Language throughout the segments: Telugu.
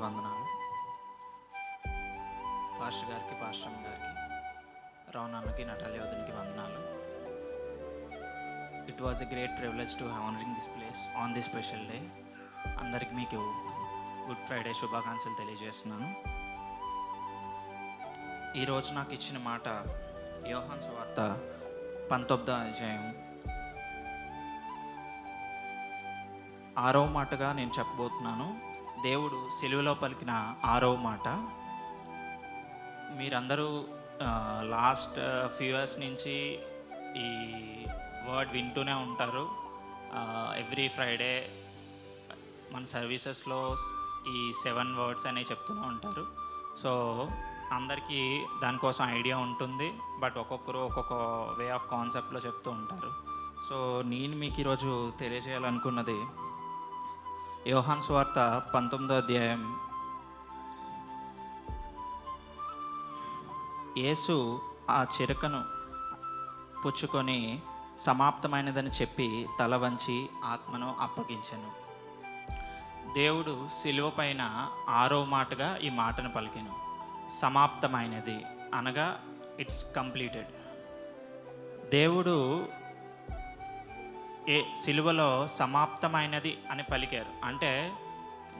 వందనాలు. పాస్టర్ గారికి, పాస్టర్ అమ్మ గారికి, రావునన్నకి, నటాలి వదన్కి వందనాలు. It was a great privilege to honouring this place on this special day. అందరికి మీకు గుడ్ ఫ్రైడే శుభాకాంక్షలు తెలియజేస్తున్నాను. ఈరోజు నాకు ఇచ్చిన మాట యోహాను సువార్త 19వ అధ్యాయం 6వ మాటగా నేను చెప్పబోతున్నాను. దేవుడు సిలువలో పలికిన 6వ మాట. మీరందరూ లాస్ట్ ఫ్యూ ఇయర్స్ నుంచి ఈ వర్డ్ వింటూనే ఉంటారు. ఎవ్రీ ఫ్రైడే మన సర్వీసెస్లో ఈ 7 వర్డ్స్ అనేవి చెప్తూనే ఉంటారు. సో అందరికీ దానికోసం ఐడియా ఉంటుంది, బట్ ఒక్కొక్కరు ఒక్కొక్క వే ఆఫ్ కాన్సెప్ట్లో చెప్తూ ఉంటారు. సో నేను మీకు ఈరోజు తెలియజేయాలనుకున్నది యోహాను సువార్త 19వ అధ్యాయం. యేసు ఆ చిరకను పుచ్చుకొని సమాప్తమైనదని చెప్పి తల వంచి ఆత్మను అప్పగించెను. దేవుడు సిలువ పైన 6వ మాటగా ఈ మాటను పలికెను. సమాప్తమైనది అనగా ఇట్స్ కంప్లీటెడ్. దేవుడు సిలువలో సమాప్తమైనది అని పలికారు. అంటే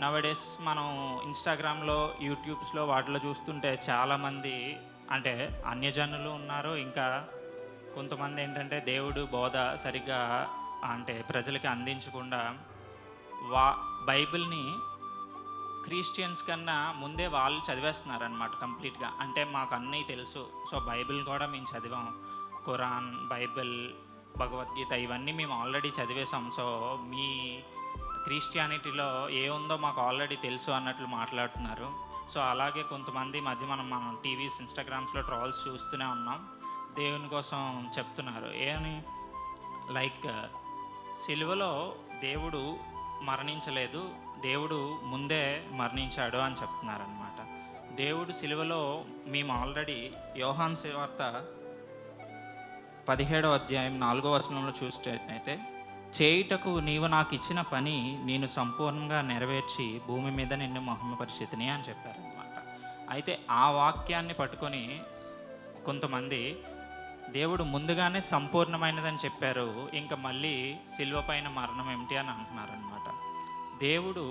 నవడేస్ మనం ఇన్స్టాగ్రామ్లో, యూట్యూబ్స్లో వాటిలో చూస్తుంటే చాలామంది అంటే అన్యజనులు ఉన్నారు. ఇంకా కొంతమంది ఏంటంటే దేవుడు బోధ సరిగ్గా అంటే ప్రజలకి అందించకుండా బైబిల్ని క్రిస్టియన్స్ కన్నా ముందే వాళ్ళు చదివేస్తున్నారనమాట కంప్లీట్గా. అంటే మాకు అన్నీ తెలుసు, సో బైబిల్ కూడా మేము చదివాం, ఖురాన్, బైబిల్, భగవద్గీత ఇవన్నీ మేము ఆల్రెడీ చదివేసాం, సో మీ క్రిస్టియానిటీలో ఏ ఉందో మాకు ఆల్రెడీ తెలుసు అన్నట్లు మాట్లాడుతున్నారు. సో అలాగే కొంతమంది మధ్య మనం టీవీస్, ఇన్స్టాగ్రామ్స్లో ట్రోల్స్ చూస్తూనే ఉన్నాం. దేవుని కోసం చెప్తున్నారు ఏమని, లైక్ సిలువలో దేవుడు మరణించలేదు, దేవుడు ముందే మరణించాడు అని చెప్తున్నారనమాట. దేవుడు సిలువలో మేము ఆల్రెడీ యోహాను సువార్త 17వ అధ్యాయం 4వ వచనంలో చూసినట్లయితే, చేయుటకు నీవు నాకు ఇచ్చిన పని నేను సంపూర్ణంగా నెరవేర్చి భూమి మీద నిన్ను మహిమపరిచితిని అని చెప్పారనమాట. అయితే ఆ వాక్యాన్ని పట్టుకొని కొంతమంది దేవుడు ముందుగానే సంపూర్ణమైనదని చెప్పారు, ఇంకా మళ్ళీ సిలువ పైన మరణం ఏమిటి అని అంటున్నారనమాట. దేవుడు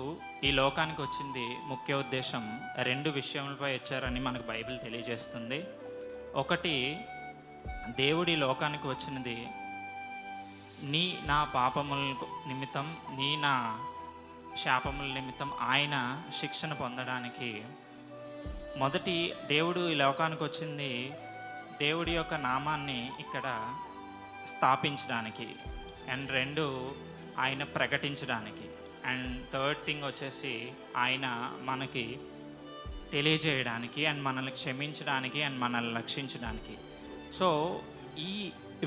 ఈ లోకానికి వచ్చింది ముఖ్య ఉద్దేశం 2 విషయములపై వచ్చారని మనకు బైబిల్ తెలియజేస్తుంది. ఒకటి, దేవుడి లోకానికి వచ్చినది నా పాపముల నిమిత్తం, నా శాపముల నిమిత్తం ఆయన శిక్షణ పొందడానికి. మొదటి, దేవుడు ఈ లోకానికి వచ్చింది దేవుడి యొక్క నామాన్ని ఇక్కడ స్థాపించడానికి. అండ్ 2, ఆయన ప్రకటించడానికి. అండ్ 3rd థింగ్ వచ్చేసి ఆయన మనకి తెలియజేయడానికి అండ్ మనల్ని క్షమించడానికి అండ్ మనల్ని రక్షించడానికి. సో ఈ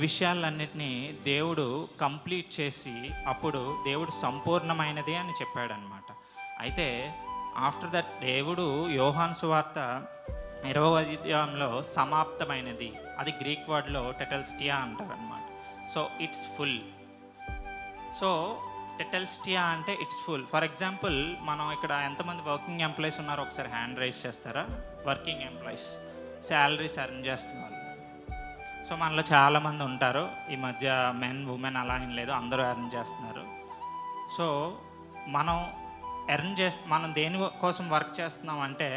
విషయాలన్నిటినీ దేవుడు కంప్లీట్ చేసి అప్పుడు దేవుడు సంపూర్ణమైనది అని చెప్పాడనమాట. అయితే ఆఫ్టర్ దట్ దేవుడు యోహాను సువార్త 20వ అధ్యాయంలో సమాప్తమైనది, అది గ్రీక్ వర్డ్లో టెటెల్స్టియా అంటారనమాట. So it's full. సో టెటెల్స్టియా అంటే ఇట్స్ ఫుల్. ఫర్ ఎగ్జాంపుల్, మనం ఇక్కడ ఎంతమంది వర్కింగ్ ఎంప్లాయీస్ ఉన్నారో ఒకసారి హ్యాండ్ రైజ్ చేస్తారా? వర్కింగ్ ఎంప్లాయీస్, శాలరీస్ ఎర్న్ చేస్తున్న వాళ్ళు. సో మనలో చాలామంది ఉంటారు. ఈ మధ్య మెన్, ఉమెన్ అలా ఏం లేదు, అందరూ ఎర్న్ చేస్తున్నారు. సో మనం దేని కోసం వర్క్ చేస్తున్నాం అంటే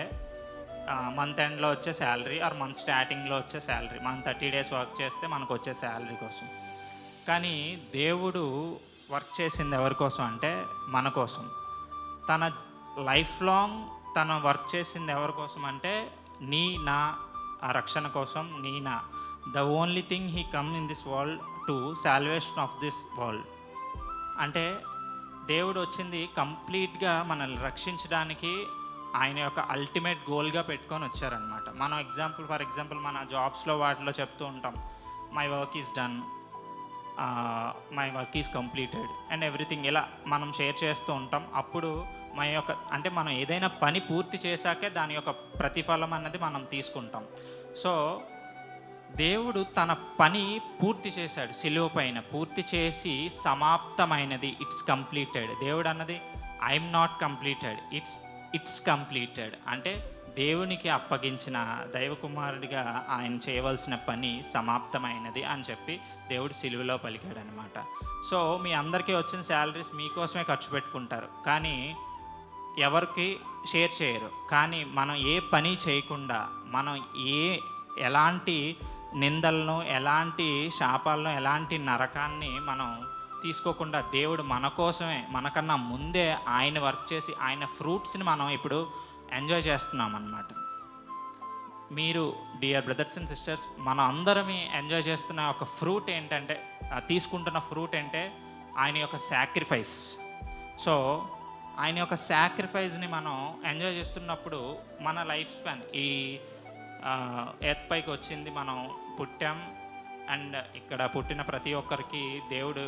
మంత్ ఎండ్లో వచ్చే శాలరీ ఆర్ మంత్ స్టార్టింగ్లో వచ్చే శాలరీ. మనం 30 days వర్క్ చేస్తే మనకు వచ్చే శాలరీ కోసం. కానీ దేవుడు వర్క్ చేసింది ఎవరి కోసం అంటే మన కోసం. తన లైఫ్ లాంగ్ తను వర్క్ చేసింది ఎవరి కోసం అంటే నా ఆ రక్షణ కోసం. The only thing he come in this world to salvation of this world. అంటే దేవుడు వచ్చింది కంప్లీట్గా మనల్ని రక్షించడానికి. ఆయన యొక్క అల్టిమేట్ గోల్గా పెట్టుకొని వచ్చారనమాట. మనం ఫర్ ఎగ్జాంపుల్ మన జాబ్స్లో వాటిలో చెప్తూ ఉంటాం, my work is done, my work is completed and everything, ఇలా మనం షేర్ చేస్తూ ఉంటాం. అప్పుడు మనం ఏదైనా పని పూర్తి చేశాకే దాని యొక్క ప్రతిఫలం అన్నది మనం తీసుకుంటాం. సో దేవుడు తన పని పూర్తి చేశాడు, సిలువ పైన పూర్తి చేసి సమాప్తమైనది, ఇట్స్ కంప్లీటెడ్. దేవుడు అన్నది I'm not completed, it's completed అంటే దేవునికి అప్పగించిన దైవకుమారుడిగా ఆయన చేయవలసిన పని సమాప్తమైనది అని చెప్పి దేవుడు సిలువలో పలికాడు అనమాట. సో మీ అందరికీ వచ్చిన శాలరీస్ మీకోసమే ఖర్చు పెట్టుకుంటారు, కానీ ఎవరికి షేర్ చేయరు. కానీ మనం ఏ పని చేయకుండా, మనం ఎలాంటి నిందలను, ఎలాంటి శాపాలను, ఎలాంటి నరకాన్ని మనం తీసుకోకుండా దేవుడు మన కోసమే, మనకన్నా ముందే ఆయన వర్క్ చేసి ఆయన ఫ్రూట్స్ని మనం ఇప్పుడు ఎంజాయ్ చేస్తున్నాం అన్నమాట. మీరు డియర్ బ్రదర్స్ అండ్ సిస్టర్స్, మన అందరమే ఎంజాయ్ చేస్తున్న ఒక ఫ్రూట్ ఏంటంటే, తీసుకుంటున్న ఫ్రూట్ అంటే ఆయన యొక్క సాక్రిఫైస్. సో ఆయన యొక్క సాక్రిఫైస్ని మనం ఎంజాయ్ చేస్తున్నప్పుడు మన లైఫ్ స్పాన్ ఈ ఎర్త్ పైకి వచ్చింది, మనం పుట్టాం. అండ్ ఇక్కడ పుట్టిన ప్రతి ఒక్కరికి దేవుడి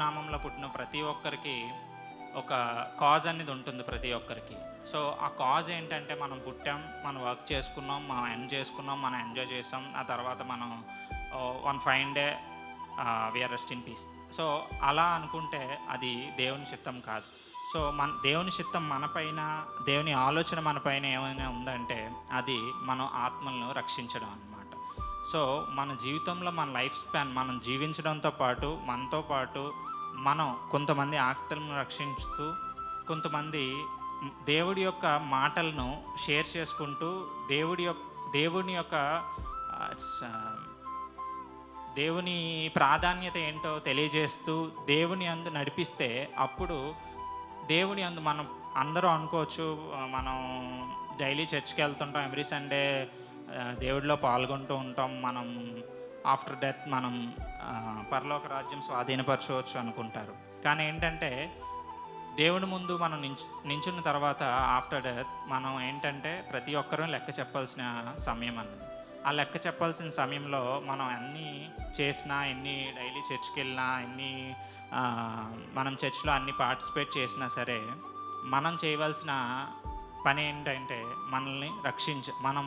నామంలో పుట్టిన ప్రతి ఒక్కరికి ఒక కాజ్ అనేది ఉంటుంది ప్రతి ఒక్కరికి. సో ఆ కాజ్ ఏంటంటే మనం పుట్టాం, మనం వర్క్ చేసుకున్నాం, మనం మనం ఎంజాయ్ చేసాం. ఆ తర్వాత మనం one fine day we are rest in peace. So అలా అనుకుంటే అది దేవుని చిత్తం కాదు. సో దేవుని చిత్తం మనపైన, దేవుని ఆలోచన మనపైన ఏమైనా ఉందంటే అది మనం ఆత్మలను రక్షించడం అన్నమాట. సో మన జీవితంలో మన లైఫ్ స్పాన్ మనం జీవించడంతో పాటు, మనతో పాటు మనం కొంతమంది ఆత్మలను రక్షిస్తూ, కొంతమంది దేవుడి యొక్క మాటలను షేర్ చేసుకుంటూ, దేవుని ప్రాధాన్యత ఏంటో తెలియజేస్తూ దేవుని అందు నడిపిస్తే, అప్పుడు దేవుని అందు మనం అందరూ అనుకోవచ్చు, మనం డైలీ చర్చ్కి వెళ్తుంటాం, ఎవ్రీ సండే దేవుడిలో పాల్గొంటూ ఉంటాం, మనం ఆఫ్టర్ డెత్ మనం పరలోక రాజ్యం స్వాధీనపరచవచ్చు అనుకుంటారు. కానీ ఏంటంటే దేవుని ముందు మనం నించున్న తర్వాత ఆఫ్టర్ డెత్ మనం ఏంటంటే ప్రతి ఒక్కరూ లెక్క చెప్పాల్సిన సమయం అన్నది. ఆ లెక్క చెప్పాల్సిన సమయంలో మనం అన్నీ చేసినా, ఎన్ని డైలీ చర్చ్కి వెళ్ళినా, మనం చర్చ్లో అన్ని పార్టిసిపేట్ చేసినా సరే, మనం చేయవలసిన పని ఏంటంటే మనం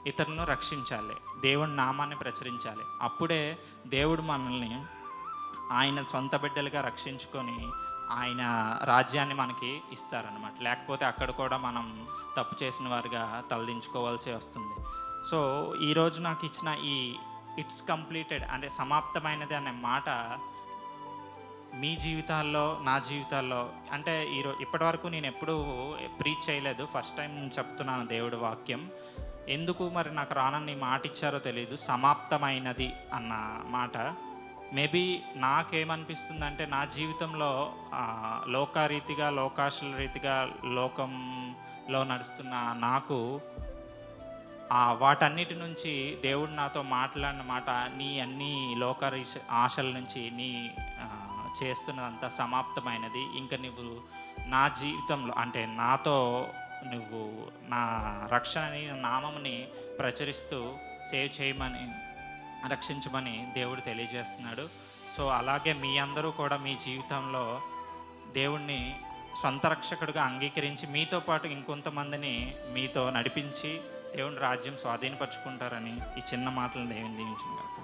ఇతరులను రక్షించాలి, దేవుడి నామాన్ని ప్రచురించాలి. అప్పుడే దేవుడు మనల్ని ఆయన సొంత బిడ్డలుగా రక్షించుకొని ఆయన రాజ్యాన్ని మనకి ఇస్తారనమాట. లేకపోతే అక్కడ కూడా మనం తప్పు చేసిన వారిగా తలదించుకోవాల్సి వస్తుంది. సో ఈరోజు నాకు ఇచ్చిన ఈ ఇట్స్ కంప్లీటెడ్ అంటే సమాప్తమైనది అనే మాట మీ జీవితాల్లో, నా జీవితాల్లో అంటే ఇప్పటివరకు నేను ఎప్పుడూ ప్రీచ్ చేయలేదు, ఫస్ట్ టైం చెప్తున్నాను దేవుడి వాక్యం. ఎందుకు మరి నాకు రానని మాట ఇచ్చారో తెలియదు, సమాప్తమైనది అన్న మాట. మేబీ నాకేమనిపిస్తుందంటే నా జీవితంలో లోకారీతిగా, లోకాశల రీతిగా లోకంలో నడుస్తున్న నాకు వాటన్నిటి నుంచి దేవుడు నాతో మాట్లాడిన మాట, నీ అన్ని ఆశల నుంచి నీ చేస్తున్నదంతా సమాప్తమైనది. ఇంకా నువ్వు నా జీవితంలో అంటే నాతో నువ్వు నా రక్షణని, నామముని ప్రచురిస్తూ సేవ్ చేయమని, రక్షించమని దేవుడు తెలియజేస్తున్నాడు. సో అలాగే మీ అందరూ కూడా మీ జీవితంలో దేవుణ్ణి సొంత రక్షకుడిగా అంగీకరించి మీతో పాటు ఇంకొంతమందిని మీతో నడిపించి దేవుని రాజ్యం స్వాధీనపరచుకుంటారని ఈ చిన్న మాటలను దేవుని దీవించుగాక.